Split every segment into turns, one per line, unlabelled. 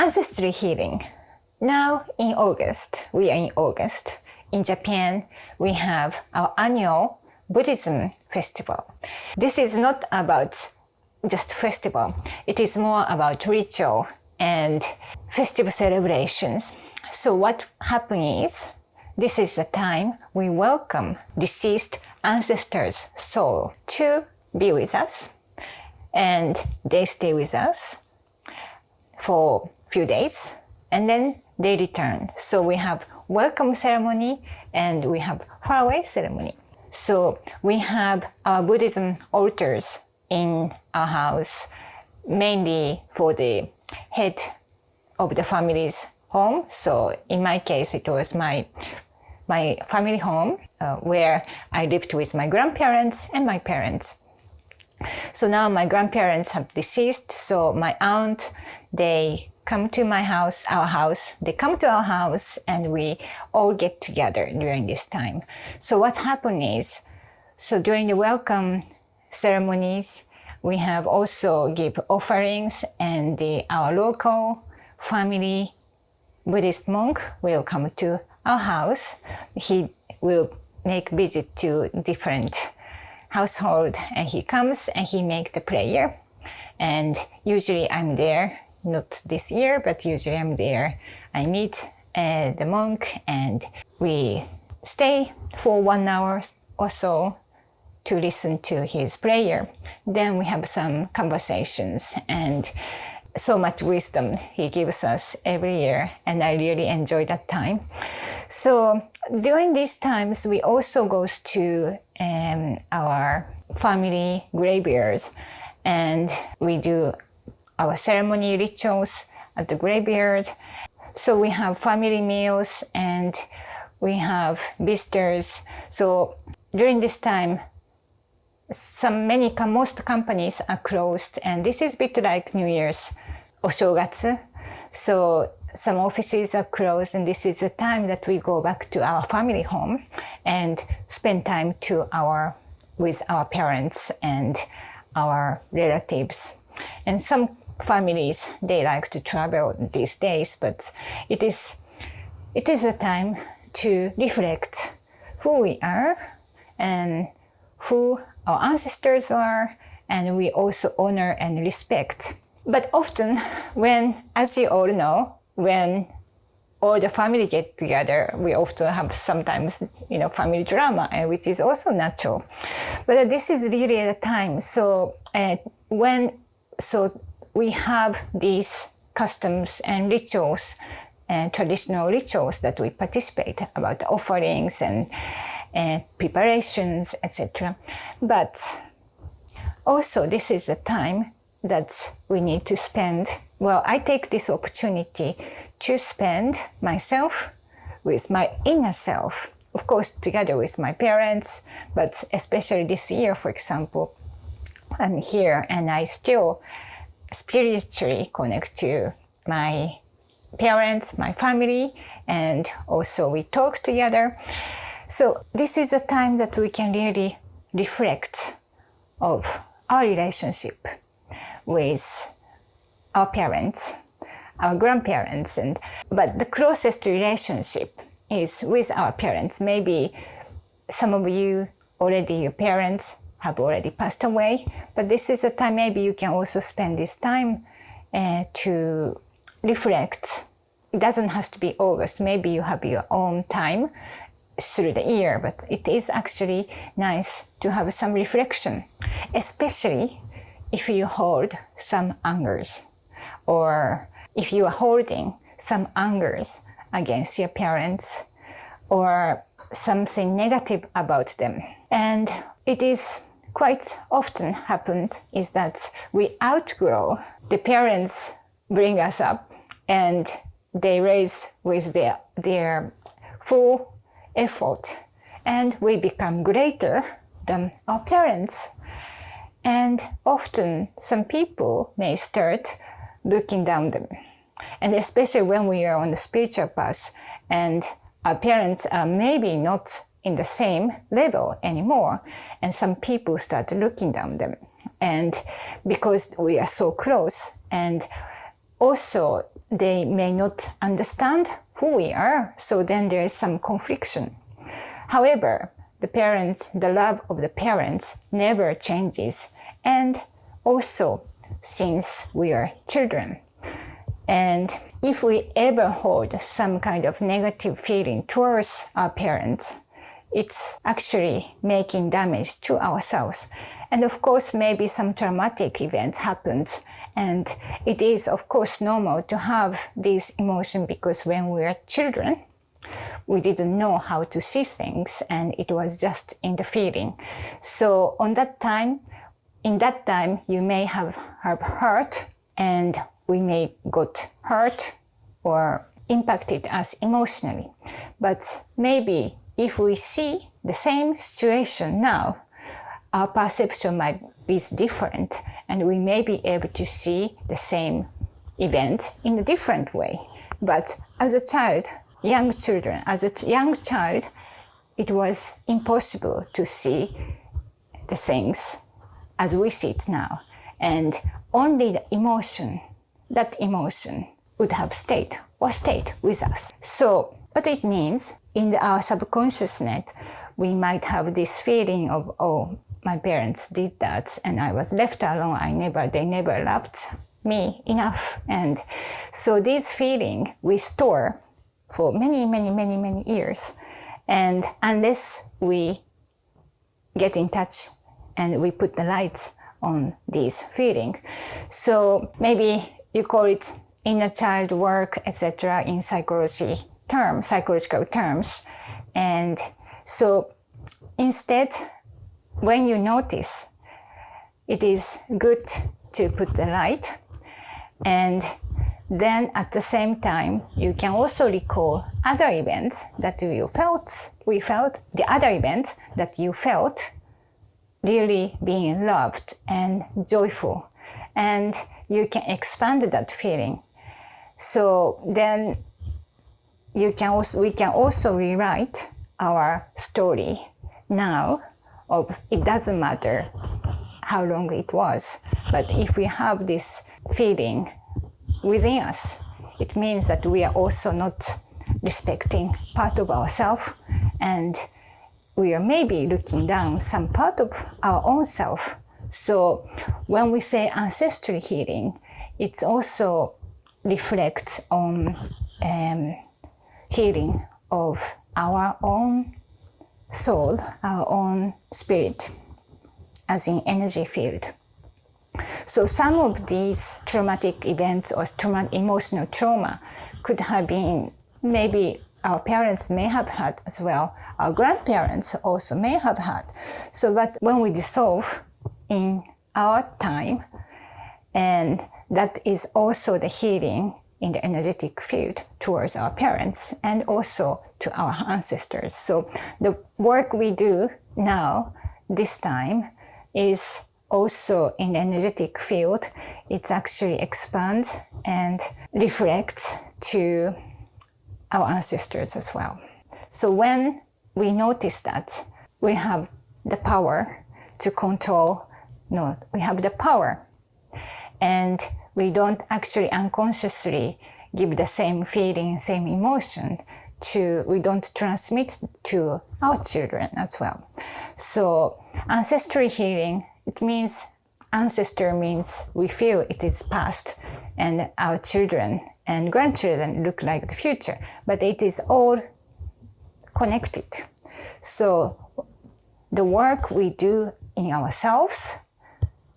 Ancestry healing. Now in August, we are in August. In Japan, we have our annual Buddhism festival. This is not about just festival. It is more about ritual and festive celebrations. So what happens is, this is the time we welcome deceased ancestors' soul to be with us, and they stay with us for a few days, and then they return. So we have welcome ceremony and we have faraway ceremony. So we have our Buddhism altars in our house, mainly for the head of the family's home. So in my case, it was my family home where I lived with my grandparents and my parents. So now my grandparents have deceased, so my aunt, they come to my house, our house, they come to our house, and we all get together during this time. So what happened is, so during the welcome ceremonies, we have also give offerings, and our local family Buddhist monk will come to our house. He will make visit to different household, and he comes and he makes the prayer. And usually I'm there, not this year, but usually I'm there. I meet the monk and we stay for 1 hour or so to listen to his prayer. Then we have some conversations, and so much wisdom he gives us every year, and I really enjoy that time. So during these times, we also goes to our family graveyards, and we do our ceremony rituals at the graveyard. So we have family meals and we have visitors. So during this time, most companies are closed, and this is a bit like New Year's, Oshogatsu. So some offices are closed, and this is the time that we go back to our family home and spend time with our parents and our relatives. And some families, they like to travel these days, but it is a time to reflect who we are and who our ancestors are, and we also honor and respect. But often as you all know, when all the family get together, we often have sometimes, family drama, which is also natural. But this is really the time. So we have these customs and rituals and traditional rituals that we participate about offerings and preparations, etc. But also this is the time that we need to spend. Well, I take this opportunity to spend myself with my inner self, of course, together with my parents, but especially this year, for example, I'm here and I still spiritually connect to my parents, my family, and also we talk together. So this is a time that we can really reflect of our relationship with our parents, our grandparents, but the closest relationship is with our parents. Maybe some of you already, your parents have already passed away, but this is a time maybe you can also spend this time to reflect. It doesn't have to be August. Maybe you have your own time through the year, but it is actually nice to have some reflection, especially if you hold some angers, or if you are holding some angers against your parents or something negative about them. And it is quite often happened is that we outgrow the parents bring us up and they raise with their full effort, and we become greater than our parents. And often some people may start looking down them. And especially when we are on the spiritual path and our parents are maybe not in the same level anymore, and some people start looking down them. And because we are so close, and also they may not understand who we are, so then there is some confliction. However, the love of the parents never changes, and also since we are children. And if we ever hold some kind of negative feeling towards our parents, it's actually making damage to ourselves. And of course, maybe some traumatic event happened. And it is, of course, normal to have this emotion because when we were children, we didn't know how to see things and it was just in the feeling. So in that time, you may have hurt and we may got hurt or impacted us emotionally. But maybe if we see the same situation now, our perception might be different and we may be able to see the same event in a different way. But as a child, young child, it was impossible to see the things as we see it now. And only that emotion would have stayed with us. So what it means, in our subconsciousness, we might have this feeling of, oh, my parents did that and I was left alone. They never loved me enough. And so this feeling we store for many, many, many, many years. And unless we get in touch and we put the lights on these feelings. So maybe you call it inner child work, etc. in psychological terms. And so instead, when you notice, it is good to put the light, and then at the same time, you can also recall other events that the other events that you felt really being loved and joyful, and you can expand that feeling. So then we can also rewrite our story now of it doesn't matter how long it was, but if we have this feeling within us, it means that we are also not respecting part of ourselves, and we are maybe looking down some part of our own self. So when we say ancestral healing, it also reflects on healing of our own soul, our own spirit, as in energy field. So some of these traumatic events or emotional trauma could have been maybe our parents may have had as well, our grandparents also may have had. So but when we dissolve in our time, and that is also the healing in the energetic field towards our parents and also to our ancestors. So the work we do now, this time, is also in the energetic field. It actually expands and reflects to our ancestors as well. So when we notice that, we have the power to control, we have the power, and we don't actually unconsciously give the same feeling, same emotion we don't transmit to our children as well. So ancestral healing, it means ancestor means we feel it is past and our children and grandchildren look like the future, but it is all connected. So the work we do in ourselves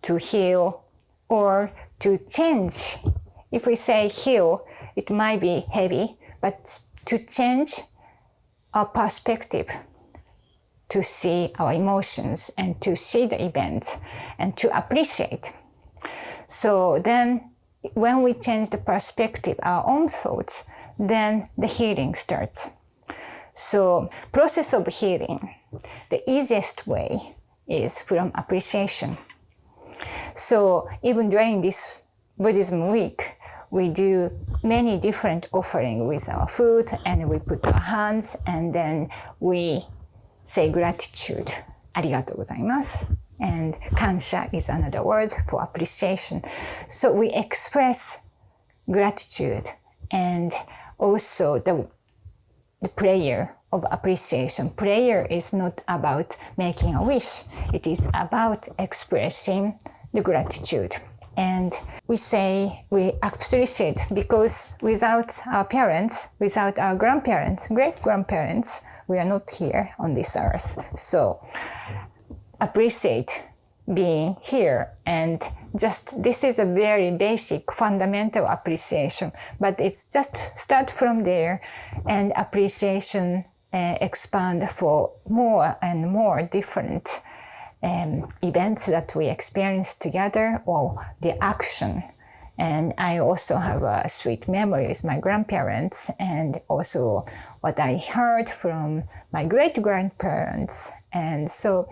to heal or to change, if we say heal, it might be heavy, but to change our perspective, to see our emotions and to see the events and to appreciate. So then when we change the perspective, our own thoughts, then the healing starts. So process of healing, the easiest way is from appreciation. So even during this Buddhism week, we do many different offerings with our food, and we put our hands, and then we say gratitude. ありがとうございます. And kansha is another word for appreciation. So we express gratitude and also the prayer of appreciation. Prayer is not about making a wish. It is about expressing the gratitude. And we say we appreciate because without our parents, without our grandparents, great-grandparents, we are not here on this earth. So appreciate being here, and just this is a very basic fundamental appreciation, but it's just start from there, and appreciation expand for more and more different events that we experience together, or the action. And I also have a sweet memory with my grandparents, and also what I heard from my great-grandparents. And so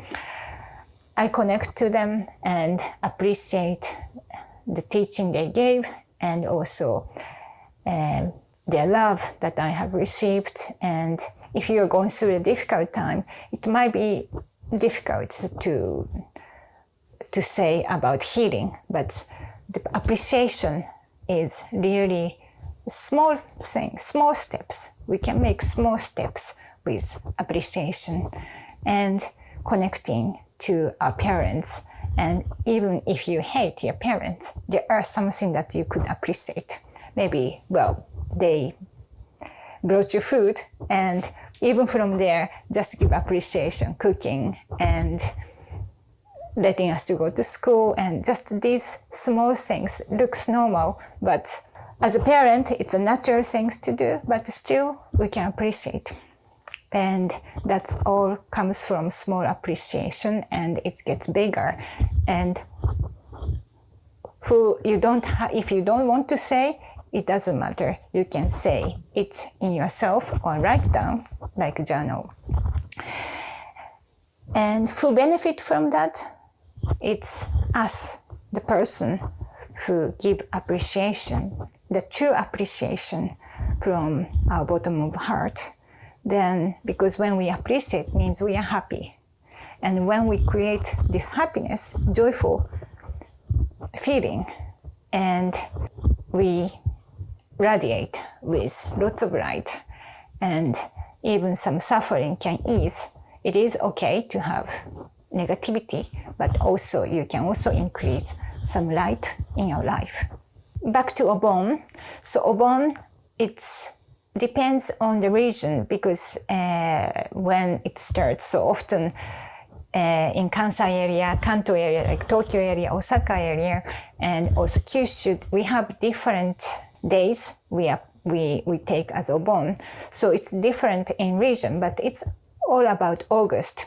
I connect to them and appreciate the teaching they gave, and also their love that I have received. And if you're going through a difficult time, it might be difficult to say about healing, but the appreciation is really small things, small steps. We can make small steps with appreciation and connecting to our parents. And even if you hate your parents, there are something that you could appreciate. Maybe, well, they brought you food, and even from there, just give appreciation, cooking and letting us to go to school, and just these small things looks normal, but as a parent, it's a natural things to do, but still we can appreciate. And that's all comes from small appreciation, and it gets bigger. And if you don't want to say, it doesn't matter. You can say it in yourself or write down like a journal. And who benefit from that? It's us, the person who give appreciation, the true appreciation from our bottom of heart. Then, because when we appreciate means we are happy. And when we create this happiness, joyful feeling, and we radiate with lots of light, and even some suffering can ease. It is okay to have negativity, but also you can also increase some light in your life. Back to Obon. So Obon, it's depends on the region, because when it starts, so often in Kansai area, Kanto area, like Tokyo area, Osaka area, and also Kyushu, we have different days we take as Obon. So it's different in region, but it's all about August.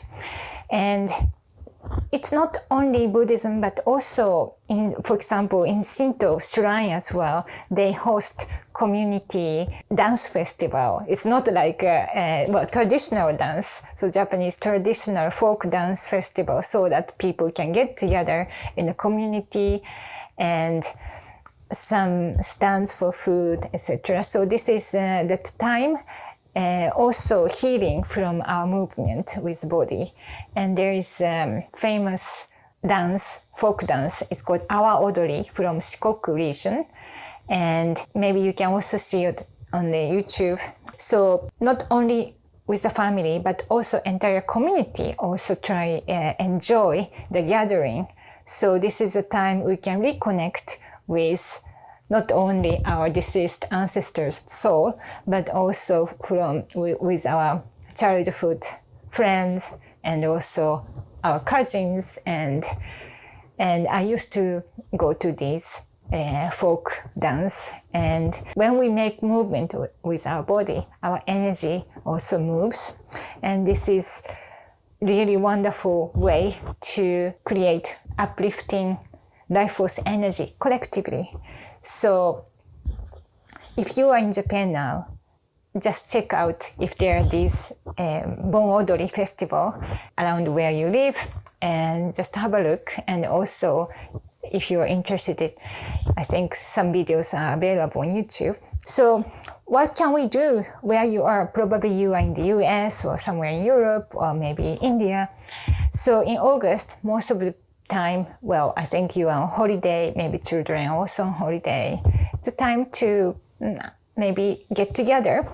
And it's not only Buddhism, but also, for example, in Shinto shrine as well, they host community dance festival. It's not like traditional dance, so Japanese traditional folk dance festival, so that people can get together in a community, and some stands for food, etc. So this is that time. Also healing from our movement with body. And there is famous dance, folk dance, it's called Awa Odori from Shikoku region. And maybe you can also see it on the YouTube. So not only with the family, but also entire community also enjoy the gathering. So this is a time we can reconnect with not only our deceased ancestors' soul, but also with our childhood friends, and also our cousins. And I used to go to these folk dance. And when we make movement with our body, our energy also moves. And this is really wonderful way to create uplifting life force energy collectively. So if you are in Japan now, just check out if there are these Bon Odori festival around where you live, and just have a look. And also, if you are interested, I think some videos are available on YouTube. So what can we do where you are? Probably you are in the US or somewhere in Europe, or maybe India. So in August, most of the time, well, I think you are on holiday, maybe children are also on holiday. It's a time to maybe get together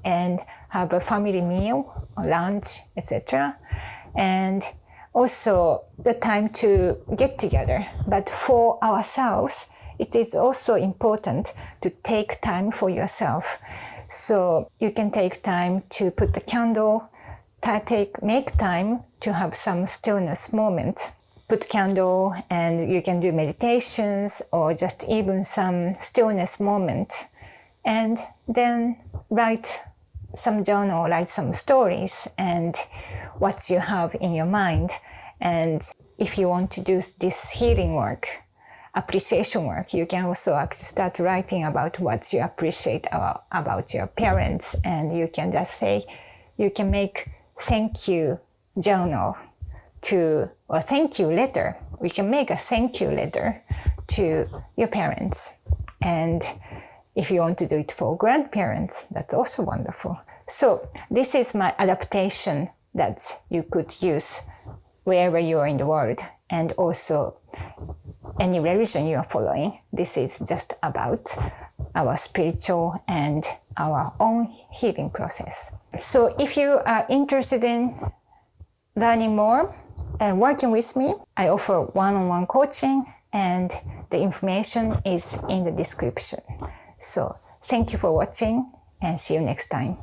and have a family meal or lunch, etc. And also the time to get together. But for ourselves, it is also important to take time for yourself. So you can take time to put the candle, make time to have some stillness moment. Put candle and you can do meditations or just even some stillness moment. And then write some journal, write some stories and what you have in your mind. And if you want to do this healing work, appreciation work, you can also actually start writing about what you appreciate about your parents. And you can just say, you can make thank you journal or thank you letter. We can make a thank you letter to your parents. And if you want to do it for grandparents, that's also wonderful. So this is my adaptation that you could use wherever you are in the world, and also any religion you are following. This is just about our spiritual and our own healing process. So if you are interested in learning more and working with me, I offer one-on-one coaching, and the information is in the description. So thank you for watching and see you next time.